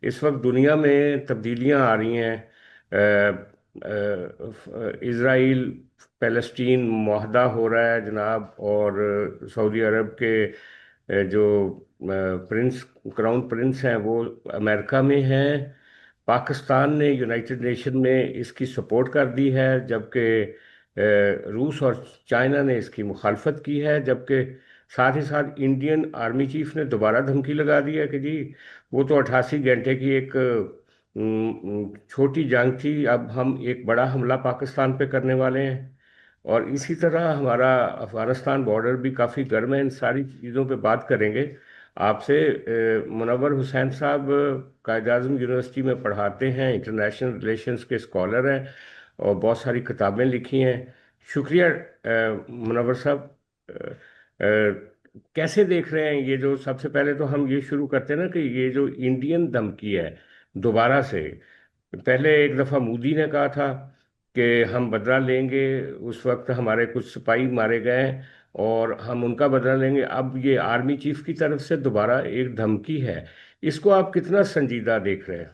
इस वक्त दुनिया में तब्दीलियां आ रही हैं। इसराइल पैलेस्टीन मुआहदा हो रहा है जनाब, और सऊदी अरब के जो प्रिंस, क्राउन प्रिंस हैं, वो अमेरिका में हैं। पाकिस्तान ने यूनाइटेड नेशन में इसकी सपोर्ट कर दी है, जबकि रूस और चाइना ने इसकी मुखालफत की है। जबकि साथ ही साथ इंडियन आर्मी चीफ ने दोबारा धमकी लगा दी है कि जी वो तो 88 घंटे की एक छोटी जंग थी, अब हम एक बड़ा हमला पाकिस्तान पे करने वाले हैं। और इसी तरह हमारा अफगानिस्तान बॉर्डर भी काफ़ी गर्म है। इन सारी चीज़ों पे बात करेंगे आपसे। मुनव्वर हुसैन साहब कायद आज़म यूनिवर्सिटी में पढ़ाते हैं, इंटरनेशनल रिलेशंस के स्कॉलर हैं और बहुत सारी किताबें लिखी हैं। शुक्रिया मुनव्वर साहब। कैसे देख रहे हैं ये जो, सबसे पहले तो हम ये शुरू करते हैं ना कि ये जो इंडियन धमकी है दोबारा से, पहले एक दफ़ा मोदी ने कहा था कि हम बदला लेंगे, उस वक्त हमारे कुछ सिपाही मारे गए और हम उनका बदला लेंगे। अब ये आर्मी चीफ की तरफ से दोबारा एक धमकी है, इसको आप कितना संजीदा देख रहे हैं?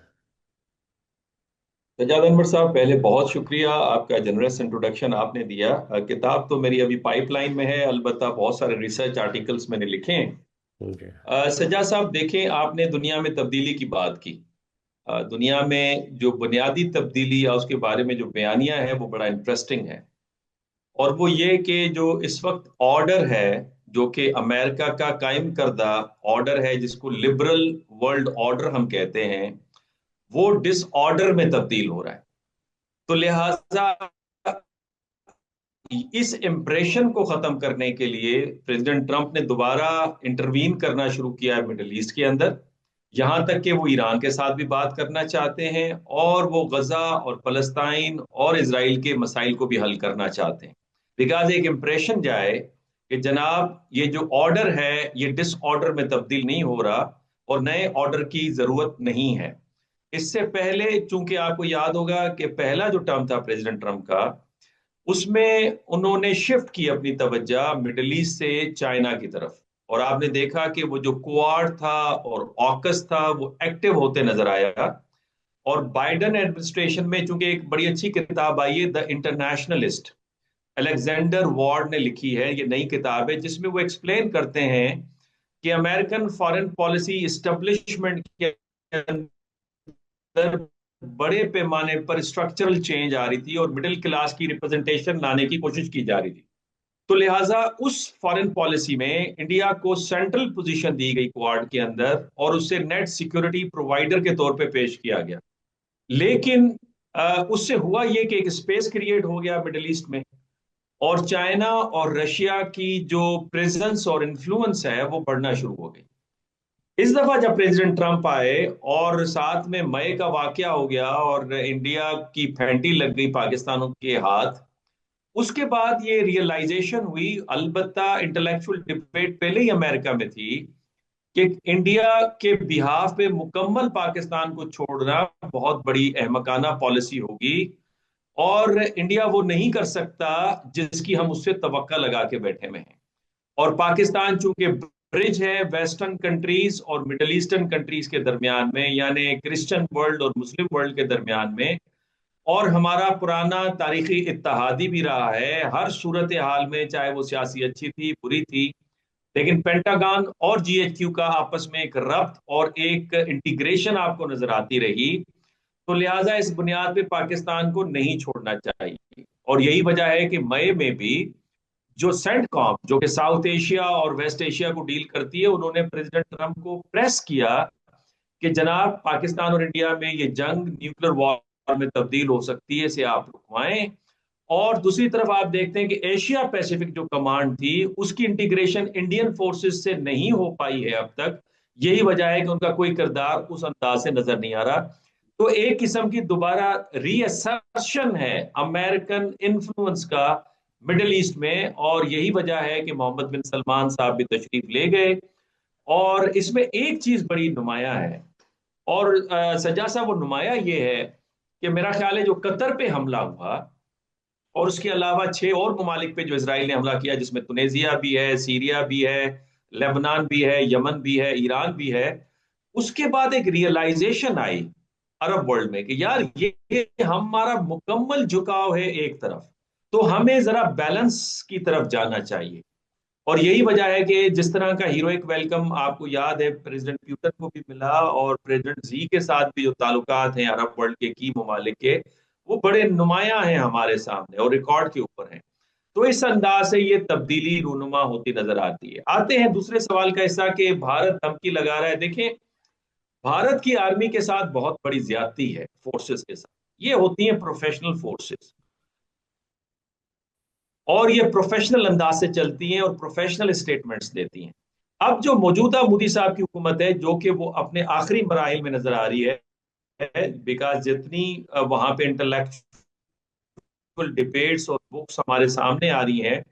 सज्जाद अनवर साहब, पहले बहुत शुक्रिया, आपका जनरस इंट्रोडक्शन आपने दिया। किताब तो मेरी अभी पाइपलाइन में है, अलबत्ता बहुत सारे रिसर्च आर्टिकल्स मैंने लिखे हैं। जी। सज्जाद साहब, देखें, आपने दुनिया में तब्दीली की बात की। दुनिया में जो बुनियादी तब्दीली या उसके बारे में जो बयानियां है वो बड़ा इंटरेस्टिंग है। और वो ये कि जो इस वक्त ऑर्डर है, जो कि अमेरिका का कायम करदा ऑर्डर है, जिसको लिबरल वर्ल्ड ऑर्डर हम कहते हैं, वो डिसऑर्डर में तब्दील हो रहा है। तो लिहाजा इस इम्प्रेशन को खत्म करने के लिए प्रेसिडेंट ट्रंप ने दोबारा इंटरवीन करना शुरू किया है मिडल ईस्ट के अंदर। यहां तक कि वो ईरान के साथ भी बात करना चाहते हैं, और वो गजा और फलस्तीन और इसराइल के मसाइल को भी हल करना चाहते हैं। बिकॉज एक इम्प्रेशन जाए कि जनाब ये जो ऑर्डर है ये डिसऑर्डर में तब्दील नहीं हो रहा, और नए ऑर्डर की जरूरत नहीं है। इससे पहले, चूंकि आपको याद होगा कि पहला जो टर्म था प्रेसिडेंट ट्रंप का, उसमें उन्होंने शिफ्ट की अपनी तवज्जो मिडल ईस्ट से चाइना की तरफ। और आपने देखा कि वो जो क्वाड था और ऑकस था वो एक्टिव होते नजर आया। और बाइडेन एडमिनिस्ट्रेशन में, चूंकि एक बड़ी अच्छी किताब आई है द इंटरनेशनलिस्ट, अलेक्जेंडर वार्ड ने लिखी है, ये नई किताब है, जिसमें वो एक्सप्लेन करते हैं कि अमेरिकन फॉरेन पॉलिसी इस्टेब्लिशमेंट के अंदर बड़े पैमाने पर स्ट्रक्चरल चेंज आ रही थी और मिडिल क्लास की रिप्रेजेंटेशन लाने की कोशिश की जा रही थी। तो लिहाजा उस फॉरेन पॉलिसी में इंडिया को सेंट्रल पोजीशन दी गई क्वाड के अंदर, और उससे नेट सिक्योरिटी प्रोवाइडर के तौर पे पेश किया गया। लेकिन उससे हुआ ये कि एक स्पेस क्रिएट हो गया मिडिल ईस्ट में, और चाइना और रशिया की जो प्रेजेंस और इन्फ्लुएंस है वो बढ़ना शुरू हो गई। इस दफा जब प्रेसिडेंट ट्रंप आए और साथ में मई का वाकया हो गया और इंडिया की फेंटी लग गई पाकिस्तान के हाथ, उसके बाद ये रियलाइजेशन हुई, अलबत्ता इंटेलेक्चुअल डिबेट पहले ही अमेरिका में थी, कि इंडिया के बिहाफ पे मुकम्मल पाकिस्तान को छोड़ना बहुत बड़ी अहमकाना पॉलिसी होगी, और इंडिया वो नहीं कर सकता जिसकी हम उससे तवक्का लगा के बैठे हुए हैं। और पाकिस्तान चूंकि ब्रिज है वेस्टर्न कंट्रीज और मिडल ईस्टर्न कंट्रीज के दरमियान में, यानी क्रिश्चियन वर्ल्ड और मुस्लिम वर्ल्ड के दरमियान में, और हमारा पुराना तारीखी इत्तेहादी भी रहा है हर सूरत हाल में, चाहे वो सियासी अच्छी थी बुरी थी, लेकिन पेंटागन और जीएचक्यू का आपस में एक रब्त और एक इंटीग्रेशन आपको नजर आती रही। तो लिहाजा इस बुनियाद पे पाकिस्तान को नहीं छोड़ना चाहिए। और यही वजह है कि मई में भी जो सेंटकॉम, जो कि साउथ एशिया और वेस्ट एशिया को डील करती है, उन्होंने प्रेसिडेंट ट्रंप को प्रेस किया कि जनाब पाकिस्तान और इंडिया में ये जंग न्यूक्लियर वॉर में तब्दील हो सकती है, इसे आप रुकवाएं। और दूसरी तरफ आप देखते हैं कि एशिया पैसिफिक जो कमांड थी उसकी इंटीग्रेशन इंडियन फोर्सेस से नहीं हो पाई है अब तक। यही वजह है कि उनका कोई किरदार उस अंदाज से नजर नहीं आ रहा। तो एक किस्म की दोबारा रीअसर्शन है अमेरिकन इन्फ्लुएंस का मिडिल ईस्ट में, और यही वजह है कि मोहम्मद बिन सलमान साहब भी तशरीफ ले गए। और इसमें एक चीज बड़ी नुमाया है, और सज्जा साहब, वो नुमाया ये है कि मेरा ख्याल है जो कतर पे हमला हुआ, और उसके अलावा 6 और ममालिक पे जो इसराइल ने हमला किया, जिसमें तुनेजिया भी है, सीरिया भी है, लेबनान भी है, यमन भी है, ईरान भी है, उसके बाद एक रियलाइजेशन आई अरब वर्ल्ड में कि यार ये हमारा मुकम्मल झुकाव है एक तरफ, तो हमें जरा बैलेंस की तरफ जाना चाहिए। और यही वजह है कि जिस तरह का हीरोइक वेलकम आपको याद है प्रेसिडेंट पुतिन को भी मिला, और प्रेसिडेंट जी के साथ भी जो ताल्लुकात हैं अरब वर्ल्ड के की ममालिक के, वो बड़े नुमायां हैं हमारे सामने और रिकॉर्ड के ऊपर हैं। तो इस अंदाज से ये तब्दीली रूनुमा होती नजर आती है। आते हैं दूसरे सवाल का हिस्सा कि भारत धमकी लगा रहा है। देखें, भारत की आर्मी के साथ बहुत बड़ी ज्यादती है फोर्सेस के साथ। ये होती हैं प्रोफेशनल फोर्सेस, और ये प्रोफेशनल अंदाज से चलती हैं और प्रोफेशनल स्टेटमेंट्स देती हैं। अब जो मौजूदा मोदी साहब की हुकूमत है, जो कि वो अपने आखिरी मराहिल में नजर आ रही है, बिकॉज जितनी वहां पे इंटेलेक्चुअल डिबेट्स और बुक्स हमारे सामने आ रही हैं,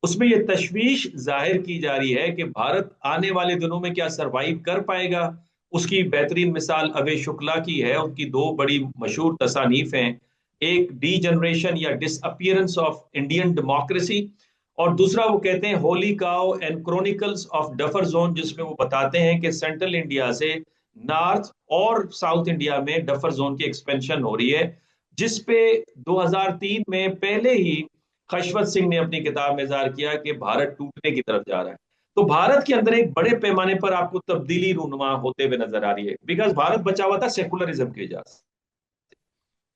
उसमें ये तशवीश जाहिर की जा रही है कि भारत आने वाले दिनों में क्या सरवाइव कर पाएगा। उसकी बेहतरीन मिसाल अभय शुक्ला की है। उनकी दो बड़ी मशहूर तसानीफ हैं, एक डी जनरेशन या डिसअपियरेंस ऑफ इंडियन डेमोक्रेसी, और दूसरा वो कहते हैं Holi cow and chronicles of duffer zone, जिसमें वो बताते हैं कि सेंट्रल इंडिया से नॉर्थ और साउथ इंडिया में डफर जोन की एक्सपेंशन हो रही है, जिसपे 2003 में पहले ही खशवत सिंह ने अपनी किताब में इज़हार किया कि भारत टूटने की तरफ जा रहा है। तो भारत के अंदर एक बड़े पैमाने पर आपको तब्दीली रूनुमा होते हुए नजर आ रही है, बिकॉज भारत बचा हुआ था सेकुलरिज्म की वजह से।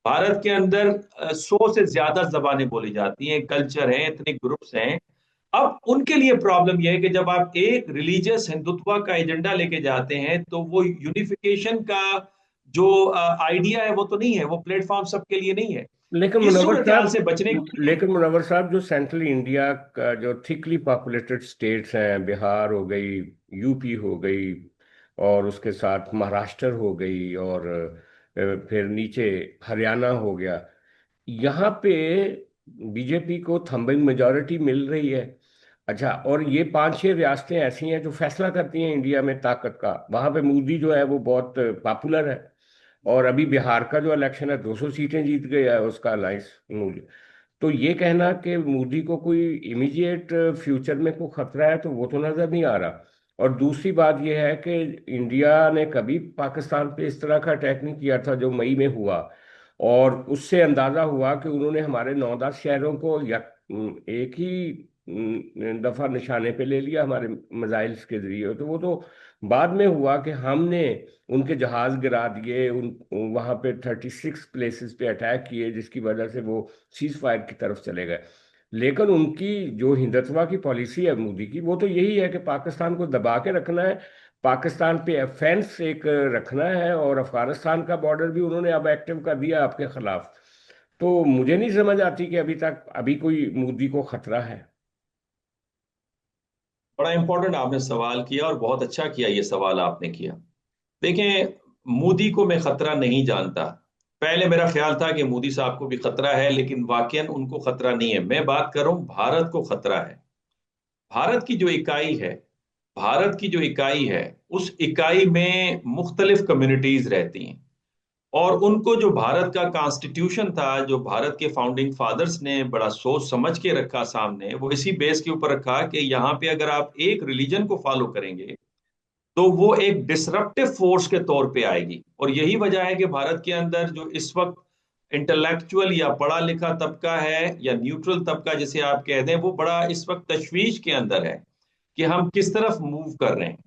भारत के अंदर 100 से ज्यादा जबानें बोली जाती हैं, कल्चर हैं, एथनिक ग्रुप्स हैं। अब उनके लिए प्रॉब्लम यह है कि जब आप एक रिलीजियस हिंदुत्व का एजेंडा लेके जाते हैं, तो वो यूनिफिकेशन का जो आइडिया है वो तो नहीं है, वो प्लेटफॉर्म सबके लिए नहीं है। लेकिन इस मुनव्वर सूरत हाल साहब से बचने के लिए लेकिन मुनव्वर साहब, जो सेंट्रल इंडिया का जो थिकली पॉपुलेटेड स्टेट्स हैं, बिहार हो गई, यूपी हो गई, और उसके साथ महाराष्ट्र हो गई, और फिर नीचे हरियाणा हो गया, यहाँ पे बीजेपी को थंबिंग मेजॉरिटी मिल रही है। अच्छा, और ये पांच छह रियासतें ऐसी हैं जो फैसला करती हैं इंडिया में ताकत का, वहां पे मोदी जो है वो बहुत पॉपुलर है। और अभी बिहार का जो इलेक्शन है, 200 सीटें जीत गया है उसका अलायंस मूल्य। तो ये कहना कि मोदी को कोई इमीडिएट फ्यूचर में कोई खतरा है, तो वो तो नजर नहीं आ रहा। और दूसरी बात यह है कि इंडिया ने कभी पाकिस्तान पे इस तरह का अटैक नहीं किया था जो मई में हुआ। और उससे अंदाजा हुआ कि उन्होंने हमारे 9-10 शहरों को या एक ही दफा निशाने पे ले लिया हमारे मिसाइल्स के जरिए। तो वो तो बाद में हुआ कि हमने उनके जहाज गिरा दिए, उन वहां पे 36 प्लेसेस पे अटैक किए, जिसकी वजह से वो सीज फायर की तरफ चले गए। लेकिन उनकी जो हिंदुत्व की पॉलिसी है मोदी की, वो तो यही है कि पाकिस्तान को दबा के रखना है, पाकिस्तान पे फेंस एक रखना है, और अफगानिस्तान का बॉर्डर भी उन्होंने अब एक्टिव कर दिया आपके खिलाफ। तो मुझे नहीं समझ आती कि अभी कोई मोदी को खतरा है। बड़ा इंपॉर्टेंट आपने सवाल किया, और बहुत अच्छा किया ये सवाल आपने किया। देखें, मोदी को मैं खतरा नहीं जानता। पहले मेरा ख्याल था कि मोदी साहब को भी खतरा है, लेकिन वाकई उनको खतरा नहीं है। मैं बात कर रहा हूं भारत को खतरा है। भारत की जो इकाई है, भारत की जो इकाई है, उस इकाई में मुख्तलिफ कम्युनिटीज रहती हैं, और उनको जो भारत का कॉन्स्टिट्यूशन था, जो भारत के फाउंडिंग फादर्स ने बड़ा सोच समझ के रखा सामने, वो इसी बेस के ऊपर रखा कि यहाँ पे अगर आप एक रिलीजन को फॉलो करेंगे तो वो एक डिसरप्टिव फोर्स के तौर पे आएगी। और यही वजह है कि भारत के अंदर जो इस वक्त इंटेलेक्चुअल या पढ़ा लिखा तबका है, या न्यूट्रल तबका जिसे आप कह दें, वो बड़ा इस वक्त तशवीश के अंदर है कि हम किस तरफ मूव कर रहे हैं।